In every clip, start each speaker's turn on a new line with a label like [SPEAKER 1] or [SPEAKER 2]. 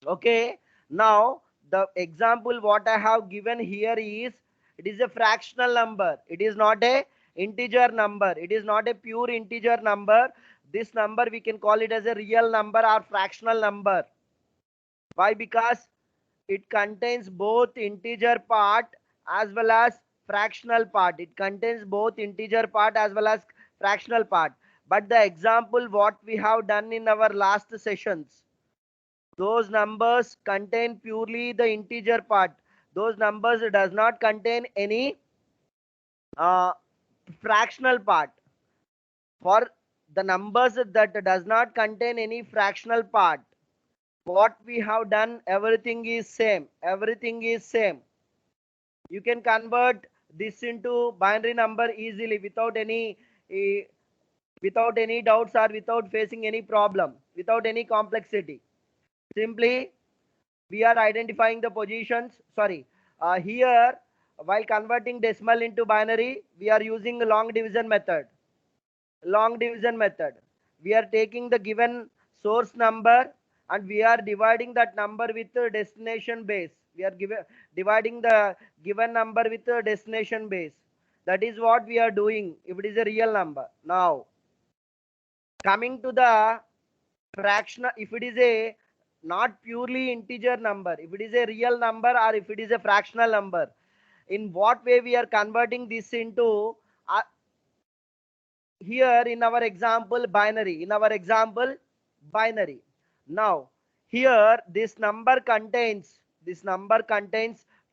[SPEAKER 1] Okay, now the example what I have given here is, it is a fractional number. It is not a integer number. It is not a pure integer number. This number we can call it as a real number or fractional number. Why? Because it contains both integer part as well as fractional part. It contains both integer part as well as fractional part. But the example what we have done in our last sessions, those numbers contain purely the integer part. Those numbers does not contain any uh, fractional part. For the numbers that does not contain any fractional part, what we have done, everything is same. Everything is same. You can convert this into binary number easily without eh, any doubts or without facing any problem, without any complexity. Simply we are identifying the positions. Sorry, here while converting decimal into binary, we are using the long division method. Long division method. We are taking the given source number and we are dividing that number with the destination base. We are dividing the given number with the destination base. That is what we are doing if it is a real number. Now, coming to the fractional, if it is a not purely integer number, if it is a real number or if it is a fractional number, in what way we are converting this into, here in our example binary, binary. Now here this number contains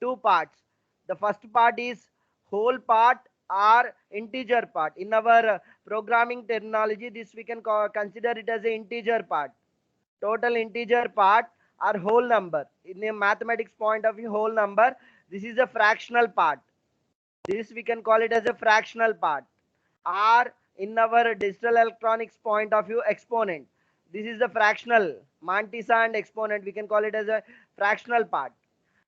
[SPEAKER 1] two parts. The first part is whole part or integer part. In our programming terminology, this we can consider it as a integer part, total integer part or whole number. In a mathematics point of view, whole number, this is a fractional part. This we can call it as a fractional part, or in our digital electronics point of view, exponent. This is the fractional. Mantissa and exponent, we can call it as a fractional part.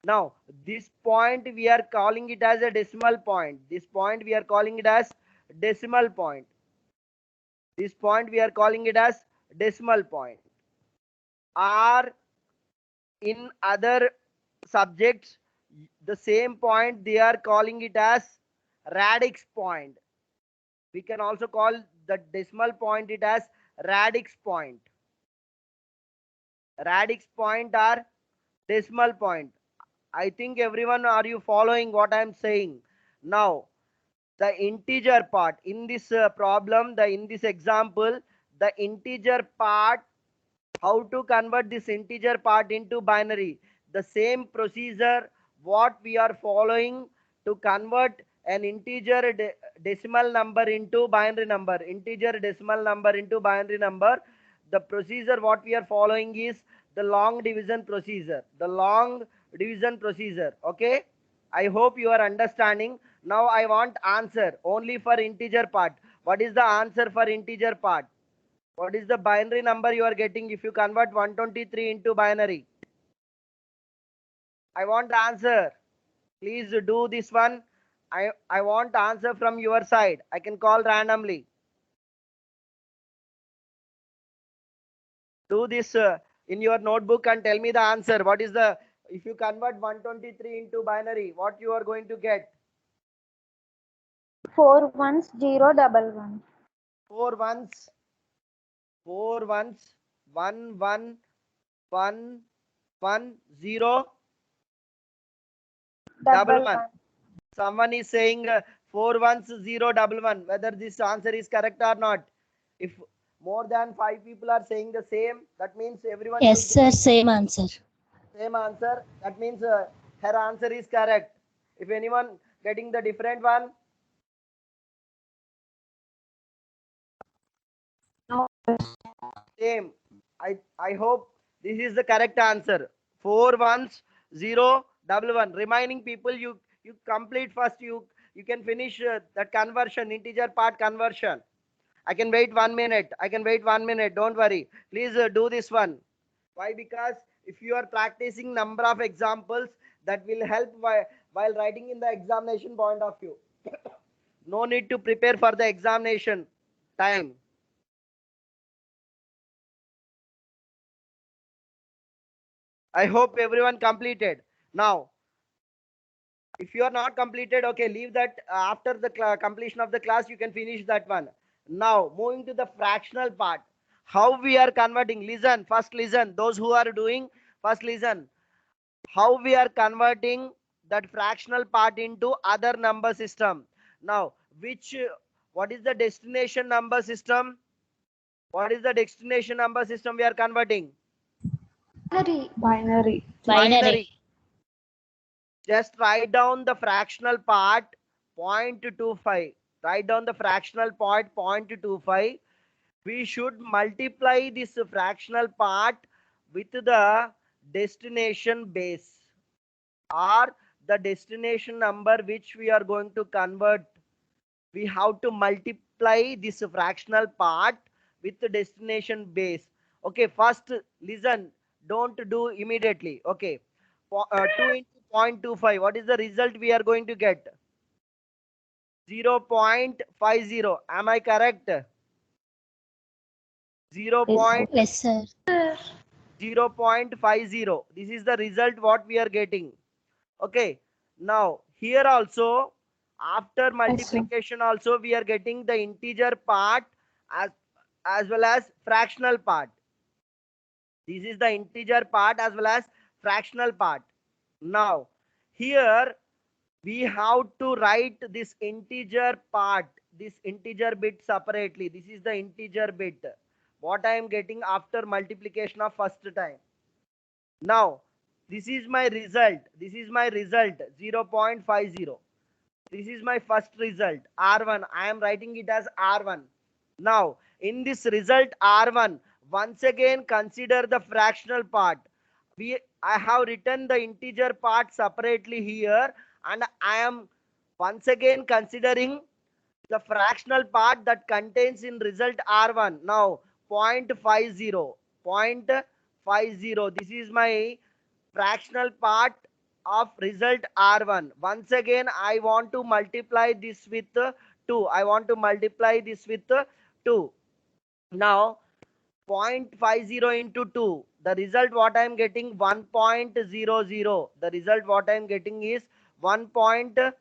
[SPEAKER 1] Now this point we are calling it as a decimal point. This point we are calling it as decimal point. This point we are calling it as decimal point. Or in other subjects, the same point they are calling it as radix point. We can also call the decimal point it as radix point. Radix point or decimal point. I think everyone, are you following what I am saying? Now the integer part in this problem, the in this example, the integer part, how to convert this integer part into binary? The same procedure what we are following to convert an integer decimal number into binary number. Integer decimal number into binary number. The procedure what we are following is the long division procedure. The long division procedure. Okay. I hope you are understanding. Now I want answer only for integer part. What is the answer for integer part? What is the binary number you are getting if you convert 123 into binary? I want answer. Please do this one. I want answer from your side. I can call randomly. Do this in your notebook and tell me the answer. What is the, if you convert 123 into binary, what you are going to get?
[SPEAKER 2] 41011.
[SPEAKER 1] 4 ones, 4 ones, 1 1 1 1 0 double
[SPEAKER 2] Double
[SPEAKER 1] 1.
[SPEAKER 2] one.
[SPEAKER 1] Someone is saying 41011. Whether this answer is correct or not. If more than 5 people are saying the same, that means everyone
[SPEAKER 3] Yes,
[SPEAKER 1] should get
[SPEAKER 3] sir, same answer.
[SPEAKER 1] same answer. That means her answer is correct. If anyone getting the different one, same. I hope this is the correct answer. 41011. Remaining people, you complete first. You can finish that conversion, integer part conversion. I can wait 1 minute. I can wait 1 minute. Don't worry. Please do this one. Why? Because if you are practicing number of examples, that will help while writing in the examination point of view. No need to prepare for the examination time. I hope everyone completed. Now, if you are not completed, okay, leave that. After the completion of the class, you can finish that one. Now, moving to the fractional part. How we are converting. Listen, first listen. Those who are doing, first listen. How we are converting that fractional part into other number system. Now, what is the destination number system? What is the destination number system we are converting?
[SPEAKER 2] Binary.
[SPEAKER 1] Binary. Just write down the fractional part 0.25. Write down the fractional part 0.25. We should multiply this fractional part with the destination base or the destination number which we are going to convert. We have to multiply this fractional part with the destination base. Okay, first listen, don't do immediately. Okay, 2 into 0.25, what is the result we are going to get? 0.50. Am I correct? 0.
[SPEAKER 3] Yes, sir.
[SPEAKER 1] 0.50. This is the result what we are getting. Okay, now here also, after multiplication also, we are getting the integer part as well as fractional part. This is the integer part as well as fractional part. Now here we have to write this integer part, this integer bit separately. This is the integer bit what I am getting after multiplication of first time. Now this is my result. This is my result 0.50. This is my first result R1. I am writing it as R1. Now in this result R1, once again consider the fractional part. I have written the integer part separately here, and I am once again considering the fractional part that contains in result R1. Now 0.50. 0.50. This is my fractional part of result R1. Once again, I want to multiply this with 2. I want to multiply this with 2. Now 0.50 into 2. The result what I am getting 1.00. The result what I am getting is 1.00.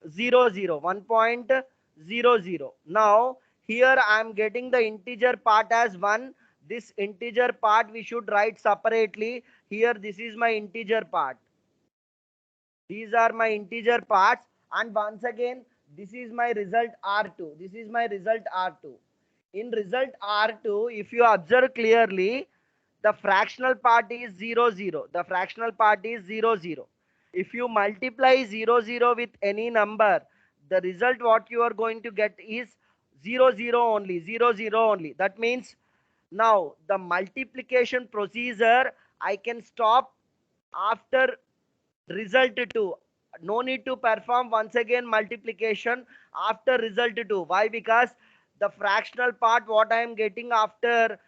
[SPEAKER 1] 1.00. Now here I am getting the integer part as 1. This integer part we should write separately. Here this is my integer part. These are my integer parts, and once again this is my result R2. This is my result R2. In result R2, if you observe clearly, the fractional part is 0, 0. The fractional part is 0, 0. If you multiply 0, 0 with any number, the result what you are going to get is 0, 0 only, 0, 0 only. That means now the multiplication procedure I can stop after result 2. No need to perform once again multiplication after result 2. Why? Because the fractional part what I am getting after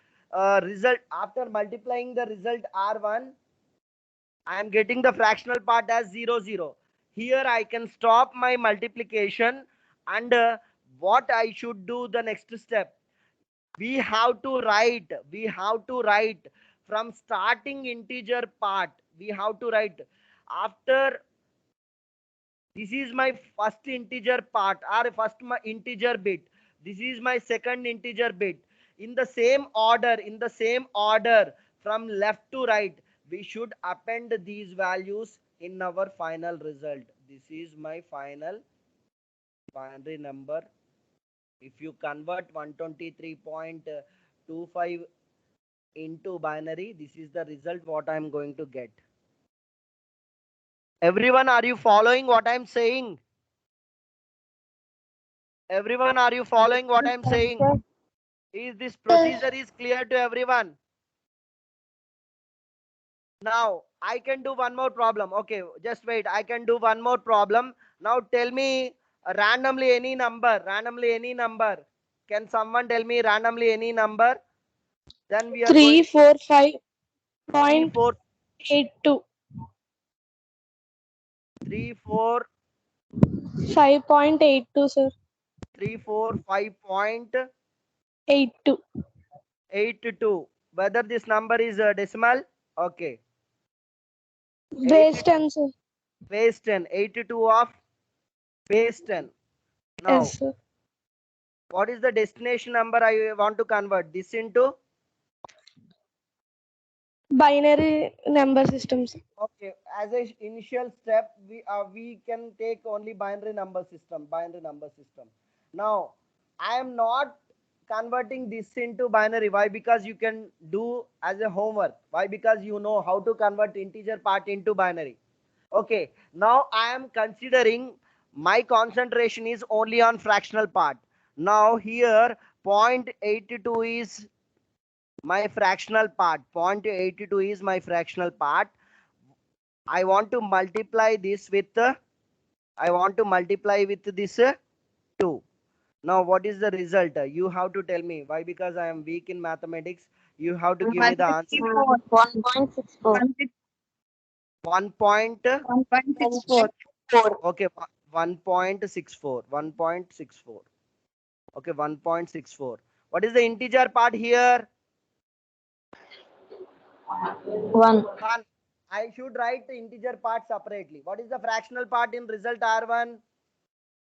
[SPEAKER 1] result, after multiplying the result R1, I am getting the fractional part as 0, 0. Here I can stop my multiplication, and what I should do the next step, we have to write from starting integer part. We have to write after. This is my first integer part, or first my integer bit. This is my second integer bit. In the same order from left to right, we should append these values in our final result. This is my final binary number. If you convert 123.25 into binary, this is the result what I am going to get. Everyone, are you following what I am saying? Everyone, are you following what I'm saying? Is this procedure is clear to everyone? Now I can do one more problem. Okay, just wait. I can do one more problem. Now tell me randomly any number. Randomly any number. Can someone tell me randomly any number? Then we are going 3, 4,
[SPEAKER 3] 345.82.
[SPEAKER 1] 3, 4,
[SPEAKER 3] 5.82, sir.
[SPEAKER 1] 3, 4, 5.82.
[SPEAKER 3] 82.
[SPEAKER 1] Whether this number is decimal? Okay.
[SPEAKER 3] Base 10, sir.
[SPEAKER 1] Base 10. 82 of base 10. Now,
[SPEAKER 3] Yes, sir.
[SPEAKER 1] what is the destination number I want to convert? This into?
[SPEAKER 3] Binary number systems.
[SPEAKER 1] Okay, as a initial step, we can take only binary number system. Binary number system. Now, I am not converting this into binary. Why? Because you can do as a homework. Why? Because you know how to convert integer part into binary. Okay, now I am considering my concentration is only on fractional part. Now here 0.82 is my fractional part. 0.82 is my fractional part. I want to multiply this with I want to multiply with this 2. Now what is the result? You have to tell me. Why? Because I am weak in mathematics. You have to give me the answer.
[SPEAKER 2] 1.64.
[SPEAKER 1] 1.64. Okay, 1.64. 1.64. Okay, 1.64. What is the integer part here?
[SPEAKER 2] 1.
[SPEAKER 1] 1. I should write the integer part separately. What is the fractional part in result R1?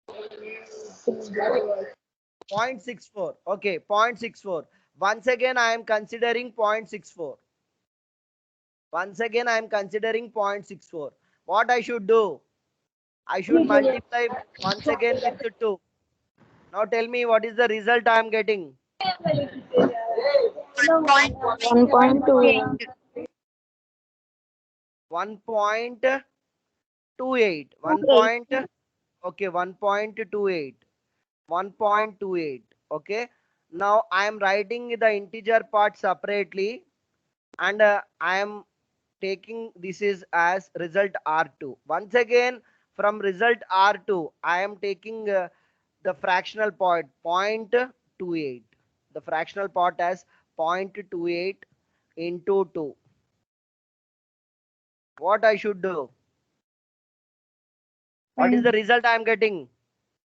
[SPEAKER 1] 0.64. Okay, 0.64. Once again, I am considering 0.64. Once again, I am considering 0.64. What I should do? I should multiply once again with the 2. Now tell me what is the result I am getting?
[SPEAKER 2] 1.28.
[SPEAKER 1] 1.28. 1. Okay, 1.28. 1.28. Okay. Now I am writing the integer part separately, and I am taking this is as result R2. Once again, from result R2, I am taking the fractional part 0.28. The fractional part as 0.28 into 2. What I should do? What is the result I am getting?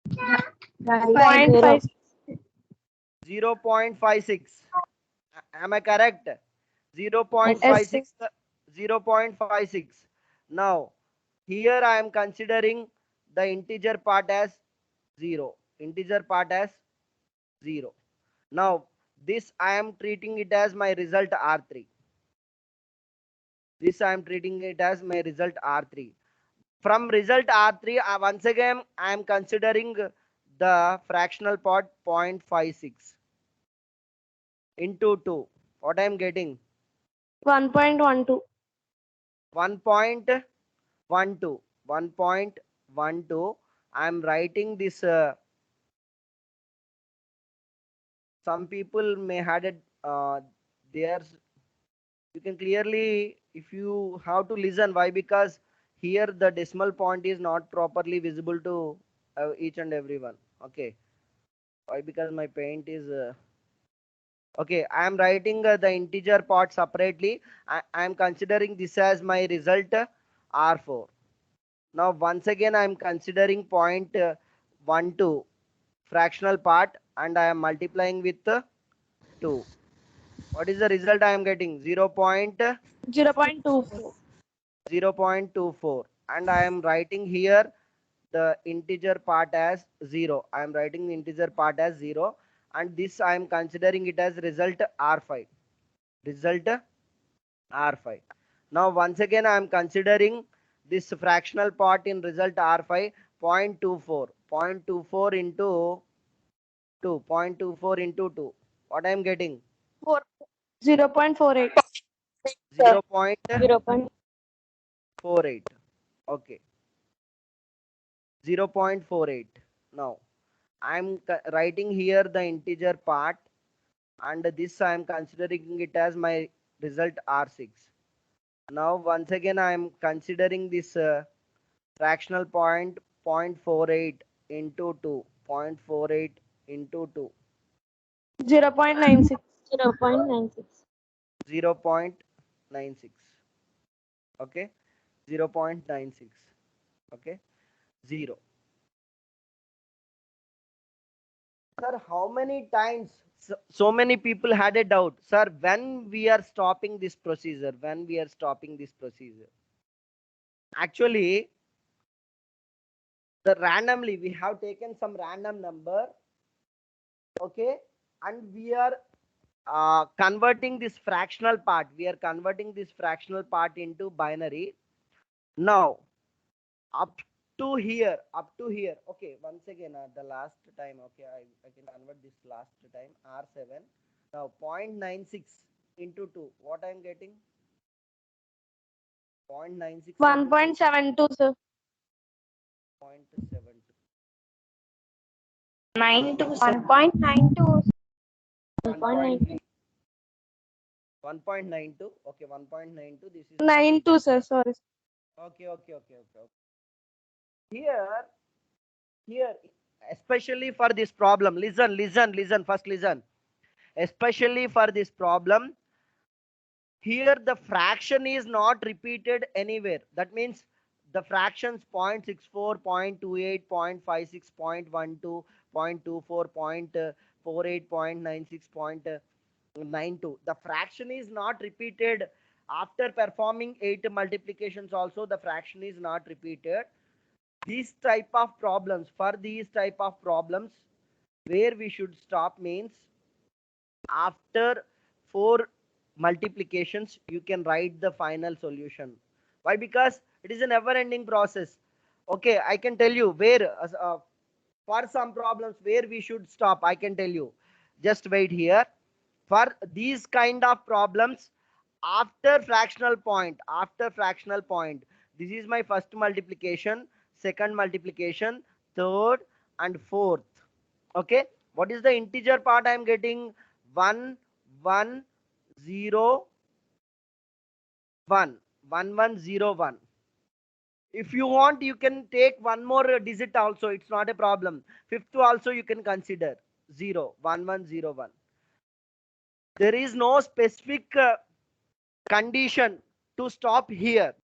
[SPEAKER 3] 0.5.
[SPEAKER 1] 0.56. Am I correct?
[SPEAKER 3] Yes,
[SPEAKER 1] 0.56. 0.56. Now, here I am considering the integer part as 0. Integer part as 0. Now, this I am treating it as my result R3. This I am treating it as my result R3. From result R3, once again, I am considering the fractional part 0.56 into 2. What I am getting?
[SPEAKER 3] 1.12.
[SPEAKER 1] 1.12. 1.12. I am writing this. Some people may had it. There's you can clearly if you have to listen. Why? Because here the decimal point is not properly visible to each and everyone. Okay. Why? Because my paint is. Okay, I am writing the integer part separately. I am considering this as my result R4. Now once again I am considering 0.12 fractional part and I am multiplying with 2. What is the result I am getting? 0.24
[SPEAKER 3] 0.24.
[SPEAKER 1] and I am writing here the integer part as 0. I am writing the integer part as 0 and this I am considering it as result R5. Result R5. Now once again I am considering this fractional part in result R5 0.24. 0.24 into 2. 0.24 into 2. What I am getting?
[SPEAKER 3] 0.48.
[SPEAKER 1] 0.48. Okay. 0.48. Now I am writing here the integer part and this I am considering it as my result R6. Now once again I am considering this fractional point 0.48 into 2. 0.48 into 2.
[SPEAKER 3] 0.96.
[SPEAKER 1] 0.96. Okay. 0.96. Okay. 0. Sir, how many times so many people had a doubt? Sir, when we are stopping this procedure? When we are stopping this procedure? Actually, the randomly we have taken some random number, okay, and we are converting this fractional part. We are converting this fractional part into binary. Now, up to here. Okay, once again, the last time. Okay, I can convert this last time R7. Now 0.96 into 2. What I am getting? 0.96 into 2.
[SPEAKER 3] 1.72, sir.
[SPEAKER 1] 0.72.
[SPEAKER 2] 1.92.
[SPEAKER 1] 1.3. 1.92. Okay, 1.92. This is
[SPEAKER 3] 92, sir. Sorry.
[SPEAKER 1] okay. Here, here, especially for this problem, listen. First, listen. Especially for this problem, here the fraction is not repeated anywhere. That means the fractions 0.64, 0.28, 0.56, 0.12, 0.24, 0.48, 0.96, 0.92. The fraction is not repeated after performing 8 multiplications. Also, the fraction is not repeated. These type of problems, for these type of problems, where we should stop means after 4 multiplications you can write the final solution. Why? Because it is a never ending process. Okay, I can tell you where for some problems where we should stop. I can tell you, just wait here. For these kind of problems, after fractional point, this is my first multiplication, second multiplication, third and fourth. Okay, what is the integer part I am getting? 1 1 0 1 1 1 0 1. If you want, you can take one more digit also, it's not a problem. Fifth also you can consider 0 1 1 0 1. There is no specific condition to stop here.